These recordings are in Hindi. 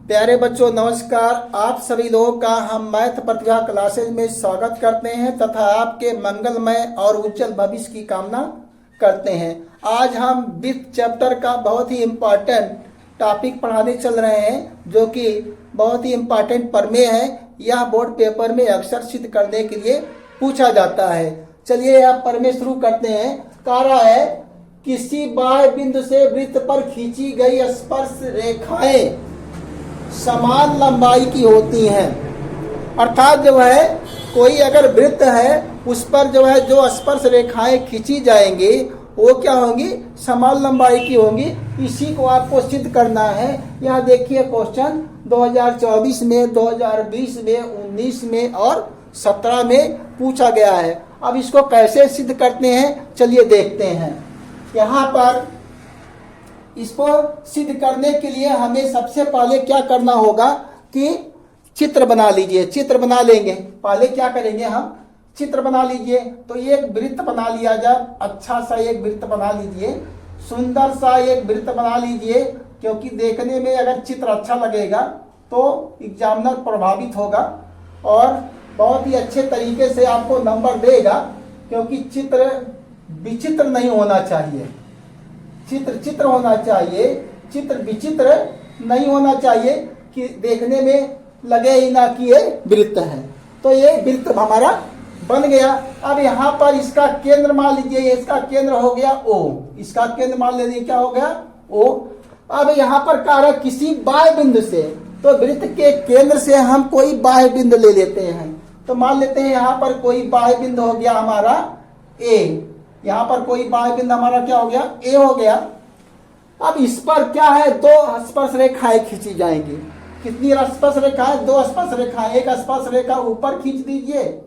प्यारे बच्चों नमस्कार। आप सभी लोगों का हम मैथ प्रतिभा क्लासेज में स्वागत करते हैं तथा आपके मंगलमय और उज्जवल भविष्य की कामना करते हैं। आज हम वित्त चैप्टर का बहुत ही इम्पोर्टेंट टॉपिक पढ़ाने चल रहे हैं जो कि बहुत ही इम्पोर्टेंट प्रमेय है। यह बोर्ड पेपर में अक्सर सिद्ध करने के लिए पूछा जाता है। चलिए यह प्रमेय शुरू करते हैं। कह रहा है किसी बाह्य बिंदु से वृत्त पर खींची गई स्पर्श रेखाएं समान लंबाई की होती हैं। अर्थात जो है कोई अगर वृत्त है उस पर जो है जो स्पर्श रेखाएं खींची जाएंगी वो क्या होंगी, समान लंबाई की होंगी। इसी को आपको सिद्ध करना है। यहाँ देखिए क्वेश्चन 2024 में, 2020 में, 19 में और 17 में पूछा गया है। अब इसको कैसे सिद्ध करते हैं चलिए देखते हैं। यहाँ पर इसको सिद्ध करने के लिए हमें सबसे पहले क्या करना होगा कि चित्र बना लीजिए। चित्र बना लेंगे। पहले क्या करेंगे, हम चित्र बना लीजिए। तो एक वृत्त बना लिया जाए। अच्छा सा एक वृत्त बना लीजिए, सुंदर सा एक वृत्त बना लीजिए, क्योंकि देखने में अगर चित्र अच्छा लगेगा तो एग्जामिनर प्रभावित होगा और बहुत ही अच्छे तरीके से आपको नंबर देगा। क्योंकि चित्र विचित्र नहीं होना चाहिए, चित्र चित्र होना चाहिए, चित्र विचित्र नहीं होना चाहिए कि देखने में लगे ही ना कि ये वृत्त है। तो ये वृत्त हमारा बन गया। अब यहाँ पर इसका केंद्र मान लीजिए, इसका केंद्र हो गया O। इसका केंद्र मान लीजिए क्या हो गया O। अब यहाँ पर कह रहा है किसी बाह्य बिंदु से, तो वृत्त के केंद्र से हम कोई बाह्य बिंदु ले लेते हैं। तो मान लेते हैं यहाँ पर कोई बाह्य बिंदु हो गया हमारा A। यहाँ पर कोई बाह्य बिंदु हमारा क्या हो गया, A हो गया। अब इस पर क्या है, दो स्पर्श रेखाएं खींची जाएंगी। कितनी स्पर्श रेखाएं, दो स्पर्श रेखाएं। एक स्पर्श रेखा ऊपर खींच दीजिए,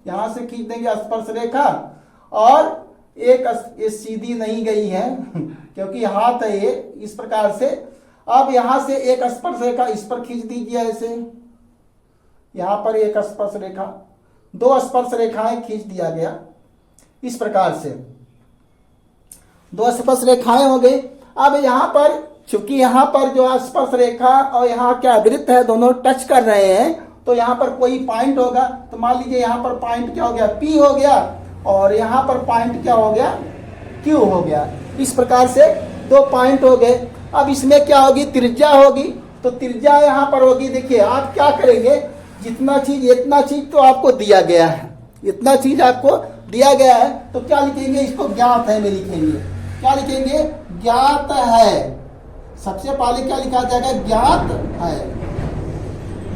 यहां से खींच देंगे स्पर्श रेखा, और एक ये सीधी नहीं गई है क्योंकि हाथ है ये, इस प्रकार से। अब यहां से एक स्पर्श रेखा इस पर खींच दीजिए ऐसे। यहां पर एक स्पर्श रेखा, दो स्पर्श रेखाएं खींच दिया गया इस प्रकार से। दो स्पर्श रेखाएं हो गई। अब यहाँ पर चूंकि यहाँ पर जो स्पर्श रेखा और यहाँ क्या वृत्त है दोनों टच कर रहे हैं, तो यहाँ पर कोई पॉइंट होगा। तो मान लीजिए यहाँ पर पॉइंट क्या हो गया, P हो गया, और यहाँ पर पॉइंट क्या हो गया, Q हो गया। इस प्रकार से दो पॉइंट हो गए। अब इसमें क्या होगी, त्रिज्या होगी। तो त्रिज्या यहाँ पर होगी। देखिए आप क्या करेंगे, जितना चीज इतना चीज तो आपको दिया गया है, इतना चीज आपको दिया गया है, तो क्या लिखेंगे, इसको ज्ञात है में लिखेंगे। क्या लिखेंगे, ज्ञात है। सबसे पहले क्या लिखा जाएगा, ज्ञात है।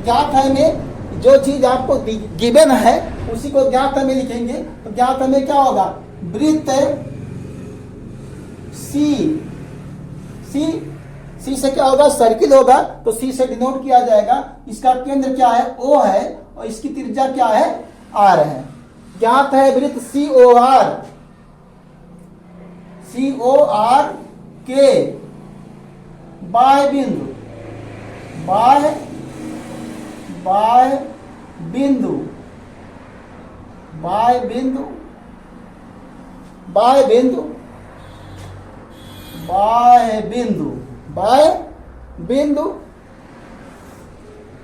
ज्ञात है में जो चीज आपको गिवन है उसी को ज्ञात है में लिखेंगे। तो ज्ञात है में क्या होगा, वृत्त सी से क्या होगा, सर्किल होगा। तो सी से डिनोट किया जाएगा। इसका केंद्र क्या है, O है, और इसकी त्रिज्या क्या है, R है। ज्ञात है वृत्त COR के बाह्य बिंदु बाह्य बिंदु बाह्य बिंदु बाह्य बिंदु बाह्य बिंदु बाह्य बिंदु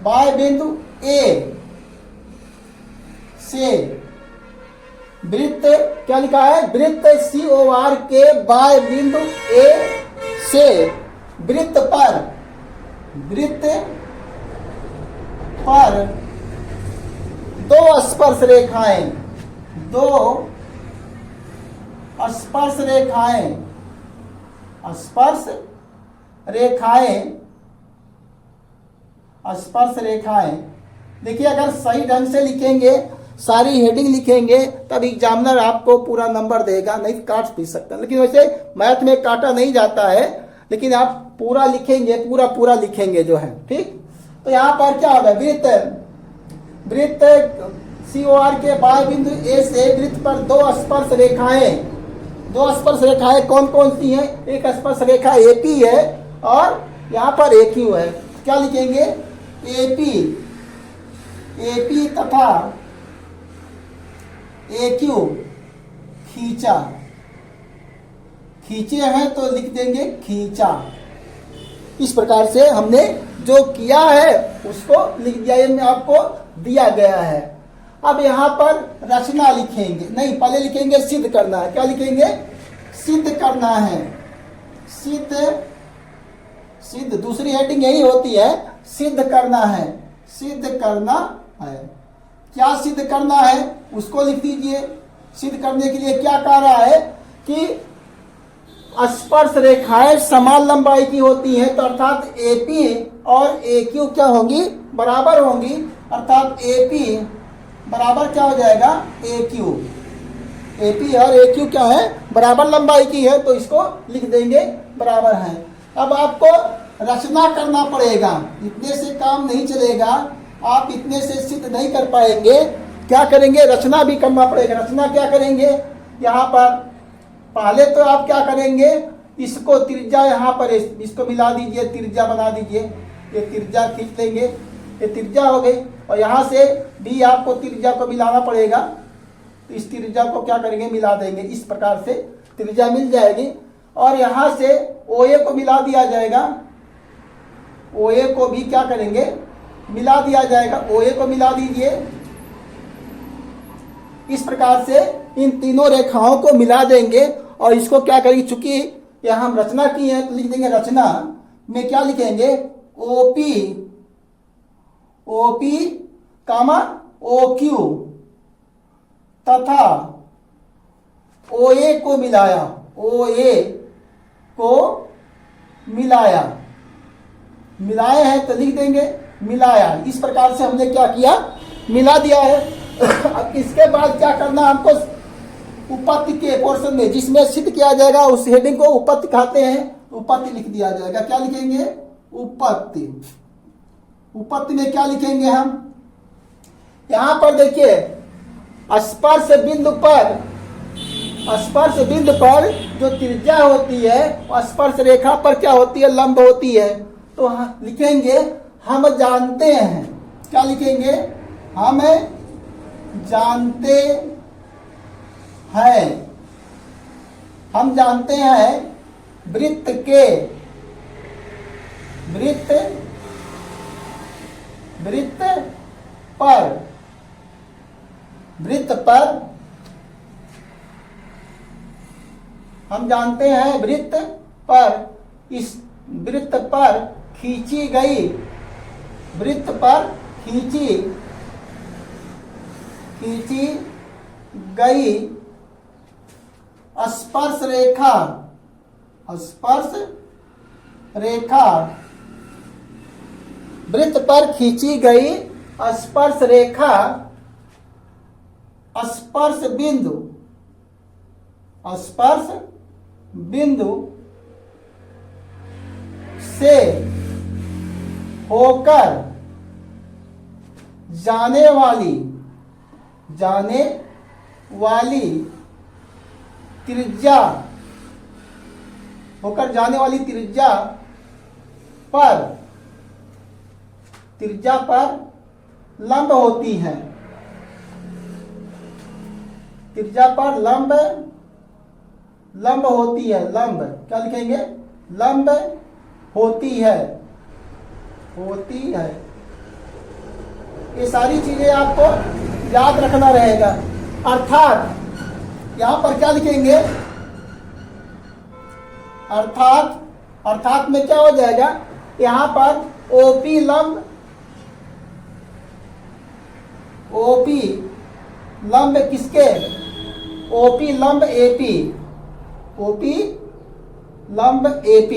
बाह्य बिंदु A से वृत्त क्या लिखा है, वृत्त COR के बाह्य बिंदु A से वृत्त पर दो स्पर्श रेखाएं, दो स्पर्श रेखाएं, स्पर्श रेखाएं, स्पर्श रेखाएं। देखिए अगर सही ढंग से लिखेंगे, सारी हेडिंग लिखेंगे, तब एग्जामिनर आपको पूरा नंबर देगा, नहीं काट भी सकता है। लेकिन वैसे मैथ में काटा नहीं जाता है, लेकिन आप पूरा लिखेंगे, पूरा लिखेंगे जो है, ठीक। तो यहाँ पर क्या होगा, वृत्त COR के बाह्य बिंदु A से वृत्त पर दो स्पर्श रेखाएं कौन कौन सी हैं, एक स्पर्श रेखा AP है और यहाँ पर AQ है। क्या लिखेंगे, AP तथा AQ खींचे हैं तो लिख देंगे खींचा। इस प्रकार से हमने जो किया है उसको लिख दिया, ये आपको दिया गया है। अब यहाँ पर रचना लिखेंगे, नहीं पहले लिखेंगे सिद्ध करना है। क्या लिखेंगे? सिद्ध करना है। सिद्ध दूसरी हेडिंग यही होती है, सिद्ध करना है। सिद्ध करना है, क्या सिद्ध करना है उसको लिख दीजिए। सिद्ध करने के लिए क्या कह रहा है कि स्पर्श रेखाएं समान लंबाई की होती हैं, तो अर्थात एपी और AQ क्या होंगी? बराबर होंगी। अर्थात AP बराबर क्या हो जाएगा? AQ। AP और AQ क्या है? बराबर लंबाई की है, तो इसको लिख देंगे बराबर है। अब आपको रचना करना पड़ेगा, इतने से काम नहीं चलेगा, आप इतने से सिद्ध नहीं कर पाएंगे। क्या करेंगे? रचना भी करना पड़ेगा। रचना क्या करेंगे? यहाँ पर पहले तो आप क्या करेंगे, इसको त्रिज्या यहाँ पर इसको मिला दीजिए, त्रिज्या बना दीजिए। ये त्रिज्या खींच लेंगे, ये त्रिज्या हो गई, और यहाँ से भी आपको त्रिज्या को मिलाना पड़ेगा। तो इस त्रिज्या को क्या करेंगे? मिला देंगे। इस प्रकार से त्रिज्या मिल जाएगी, और यहाँ से OA को मिला दिया जाएगा। OA को भी क्या करेंगे? मिला दिया जाएगा। OA को मिला दीजिए। इस प्रकार से इन तीनों रेखाओं को मिला देंगे, और इसको क्या करेंगे? चूंकि यहाँ हम रचना की है तो लिख देंगे, रचना में क्या लिखेंगे? OP कामा OQ तथा OA को मिलाया। OA को मिलाया, मिलाए हैं तो लिख देंगे मिलाया। इस प्रकार से हमने क्या किया? मिला दिया है। अब इसके बाद क्या करना हमको? उपपत्ति के पोर्शन में जिसमें सिद्ध किया जाएगा उस हेडिंग को उपपत्ति कहते हैं, उपपत्ति लिख दिया जाएगा। क्या लिखेंगे? उपपत्ति। उपपत्ति में क्या लिखेंगे हम? यहां पर देखिए, स्पर्श बिंदु पर जो त्रिज्या होती है, स्पर्श रेखा पर क्या होती है? लंब होती है। तो लिखेंगे हम जानते हैं। क्या लिखेंगे? हम जानते हैं। हम जानते हैं वृत्त पर हम जानते हैं वृत्त पर, इस वृत्त पर खींची गई, वृत्त पर खींची गई स्पर्श रेखा, वृत्त पर खींची गई स्पर्श रेखा स्पर्श बिंदु से होकर जाने वाली त्रिज्या, होकर जाने वाली त्रिज्या पर लंब होती है। त्रिज्या पर लंब होती है। लंब क्या लिखेंगे? लंब होती है। ये सारी चीजें आपको याद रखना रहेगा। अर्थात यहां पर क्या लिखेंगे? अर्थात में क्या हो जाएगा? यहां पर OP लंब किसके? OP लंब AP।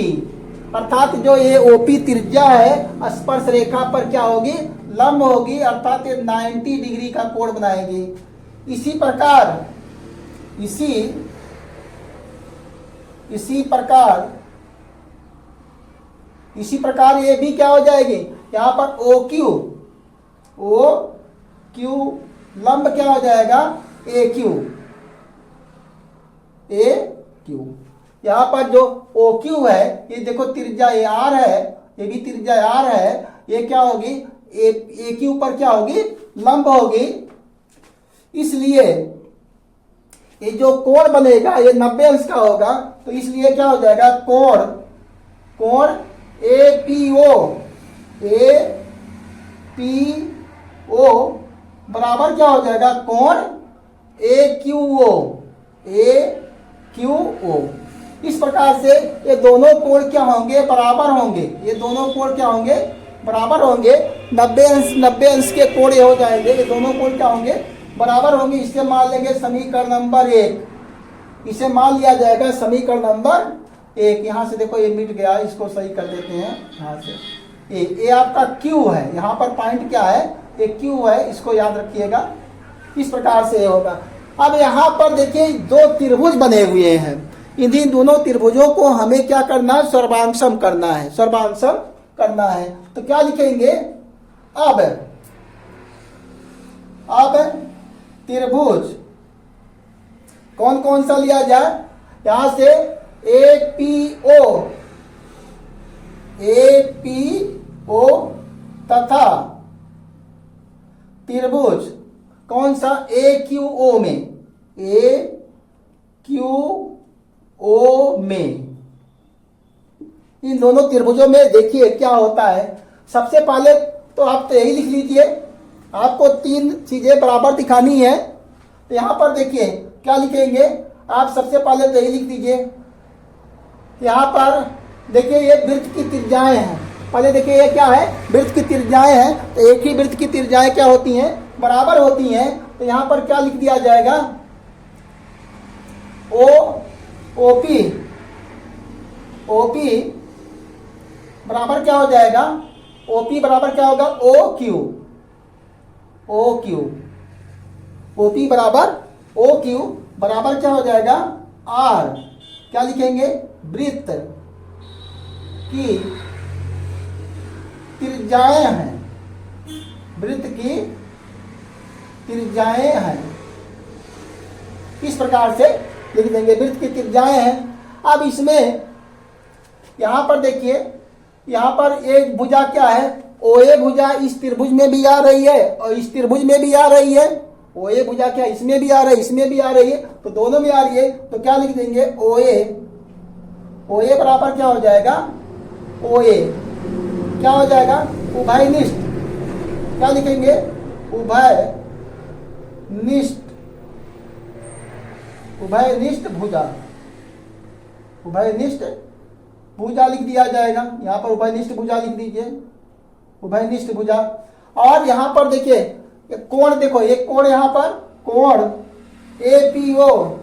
अर्थात जो ये OP त्रिज्या है स्पर्श रेखा पर क्या होगी? लंब होगी। अर्थात ये 90 डिग्री का कोण बनाएगी। इसी प्रकार ये भी क्या हो जाएगी? यहां पर OQ लंब क्या हो जाएगा? AQ। यहां पर जो OQ है, ये देखो त्रिज्या ये R है, ये भी त्रिज्या R है, ये क्या होगी? AQ पर क्या होगी? लंब होगी। इसलिए ये जो कोण बनेगा ये 90 अंश का होगा। तो इसलिए क्या हो जाएगा? कोण APO ए पी ओ बराबर क्या हो जाएगा, कोण ए क्यू ओ, ए क्यू ओ। इस प्रकार से ये दोनों कोण क्या होंगे, बराबर होंगे। ये दोनों कोण क्या होंगे, बराबर होंगे। 90 अंश के कोण हो जाएंगे। ये दोनों कोण क्या होंगे, बराबर होंगे। इसे मान लेंगे समीकरण नंबर 1। इसे मान लिया जाएगा समीकरण नंबर 1। यहाँ से देखो ये मिट गया, इसको सही कर देते हैं यहाँ से। ए आपका क्यू है, यहाँ पर पॉइंट क्या है, ये क्यू है, इसको याद रखिएगा। इस प्रकार से होगा। अब यहाँ पर देखिए दो त्रिभुज बने हुए हैं। इन्हीं दोनों त्रिभुजों को हमें क्या करना है, सर्वांशम करना है, सर्वांशम करना है। तो क्या लिखेंगे, अब त्रिभुज कौन कौन सा लिया जाए, यहां से APO तथा त्रिभुज कौन सा, AQO में। इन दोनों त्रिभुजों में देखिए क्या होता है। सबसे पहले तो आप तो यही लिख लीजिए, आपको 3 चीजें बराबर दिखानी है। तो यहां पर देखिए क्या लिखेंगे आप, सबसे पहले तो यही लिख दीजिए। यहां पर देखिए ये वृत्त की त्रिज्याएं हैं। पहले देखिए ये क्या है, वृत्त की त्रिज्याएं हैं। तो एक ही वृत्त की त्रिज्याएं क्या होती हैं, बराबर होती हैं। तो यहां पर क्या लिख दिया जाएगा, OP बराबर क्या हो जाएगा, OP बराबर क्या होगा, OP बराबर OQ बराबर क्या हो जाएगा, R। क्या लिखेंगे, वृत्त की त्रिज्याएं हैं, वृत्त की त्रिज्याएं हैं। इस प्रकार से लिख देंगे, वृत्त की त्रिज्याएं हैं। अब इसमें यहां पर देखिए, यहां पर एक भुजा क्या है, OA भुजा इस त्रिभुज में भी आ रही है और इस त्रिभुज में भी आ रही है। OA भुजा क्या इसमें भी आ रही है, इसमें भी आ रही है, तो दोनों में आ रही है। तो क्या लिख देंगे, OA बराबर क्या हो जाएगा, OA क्या हो जाएगा, उभयनिष्ठ। क्या लिखेंगे, उभयनिष्ठ भुजा लिख दिया जाएगा। यहाँ पर उभयनिष्ठ भुजा लिख दीजिए, उभयनिष्ठ भुजा। और यहाँ पर देखिए कोण, देखो एक कोण, यहाँ पर कोण APO,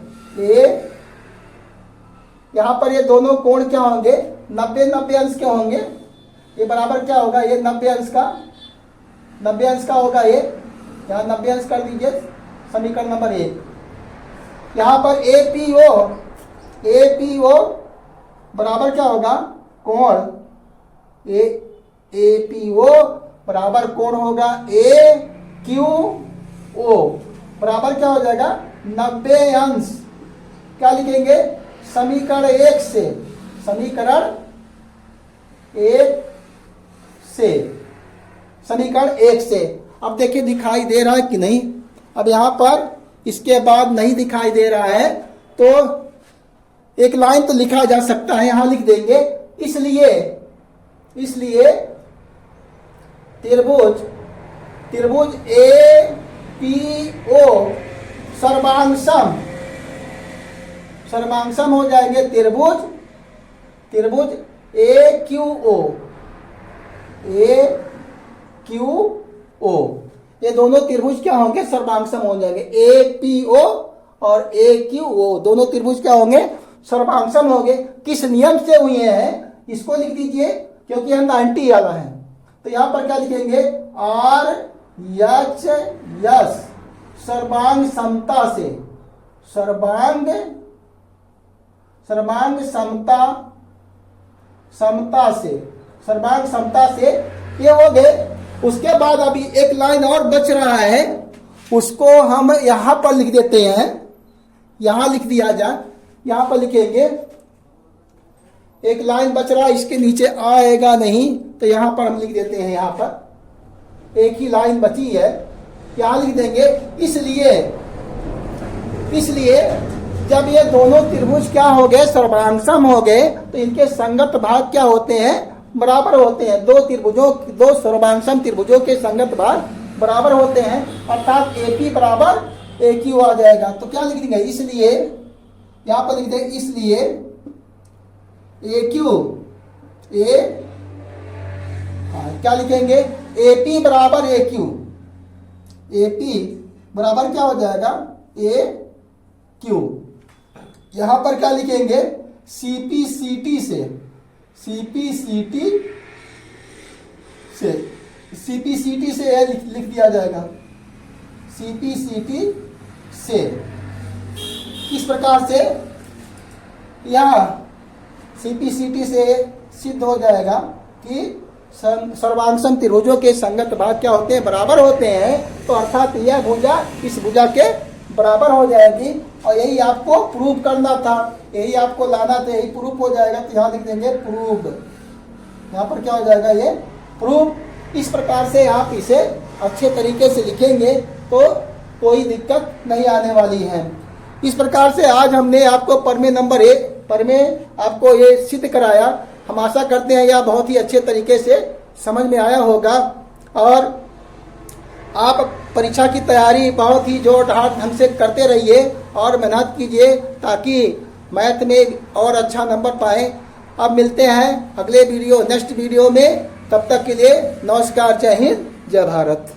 यहाँ पर ये दोनों कोण क्या होंगे, 90 अंश के होंगे। ये बराबर क्या होगा, ये 90 अंश का होगा। ये यहाँ 90 अंश कर दीजिए, समीकरण नंबर 1। यहाँ पर APO बराबर क्या होगा, कोण APO बराबर कोण होगा AQO बराबर क्या हो जाएगा, 90 अंश। क्या लिखेंगे, समीकरण 1 से, समीकरण 1 से। अब देखिए दिखाई दे रहा है कि नहीं। अब यहाँ पर इसके बाद नहीं दिखाई दे रहा है तो एक लाइन तो लिखा जा सकता है, यहां लिख देंगे। इसलिए त्रिभुज APO सर्वांशम हो जाएंगे त्रिभुज AQO। ये दोनों त्रिभुज क्या होंगे, सर्वांशम हो जाएंगे। APO और AQO दोनों त्रिभुज क्या होंगे, सर्वांशम होंगे। किस नियम से हुए हैं इसको लिख दीजिए, क्योंकि यह 90 वाला है। तो यहां पर क्या लिखेंगे, RHS सर्वांग समता से ये हो गए। उसके बाद अभी एक लाइन और बच रहा है, उसको हम यहां पर लिख देते हैं। यहां लिख दिया जाए, यहां पर लिखेंगे, एक लाइन बच रहा है, इसके नीचे आएगा नहीं, तो यहां पर हम लिख देते हैं। यहां पर एक ही लाइन बची है, यहां लिख देंगे। इसलिए जब ये दोनों त्रिभुज क्या हो गए, सर्वांशम हो गए, तो इनके संगत भाग क्या होते हैं, बराबर होते हैं। दो सर्वांगसम त्रिभुजों के संगत भाग बराबर होते हैं, अर्थात AP बराबर AQ आ जाएगा। तो क्या लिख देंगे, इसलिए यहां पर लिख देंगे, इसलिए AQ क्या लिखेंगे, AP बराबर AQ, AP बराबर क्या हो जाएगा, AQ। यहां पर क्या लिखेंगे, CPCT से लिख दिया जाएगा, CPCT से। इस प्रकार से यह CPCT से सिद्ध हो जाएगा कि सर्वांगसम त्रिभुजों के संगत भाग क्या होते हैं, बराबर होते हैं। तो अर्थात यह भुजा इस भुजा के बराबर हो जाएगी, और यही आपको प्रूव करना था, यही आपको लाना था, यही प्रूफ हो जाएगा। तो यहाँ लिख देंगे प्रूव, यहाँ पर क्या हो जाएगा, ये प्रूफ। इस प्रकार से आप इसे अच्छे तरीके से लिखेंगे तो कोई दिक्कत नहीं आने वाली है। इस प्रकार से आज हमने आपको प्रमेय नंबर 1 प्रमेय आपको ये सिद्ध कराया। हम आशा करते हैं यह बहुत ही अच्छे तरीके से समझ में आया होगा, और आप परीक्षा की तैयारी बहुत ही जोर ढंग से करते रहिए और मेहनत कीजिए, ताकि मैथ में और अच्छा नंबर पाएं। अब मिलते हैं अगले वीडियो, नेक्स्ट वीडियो में। तब तक के लिए नमस्कार, जय हिंद, जय भारत।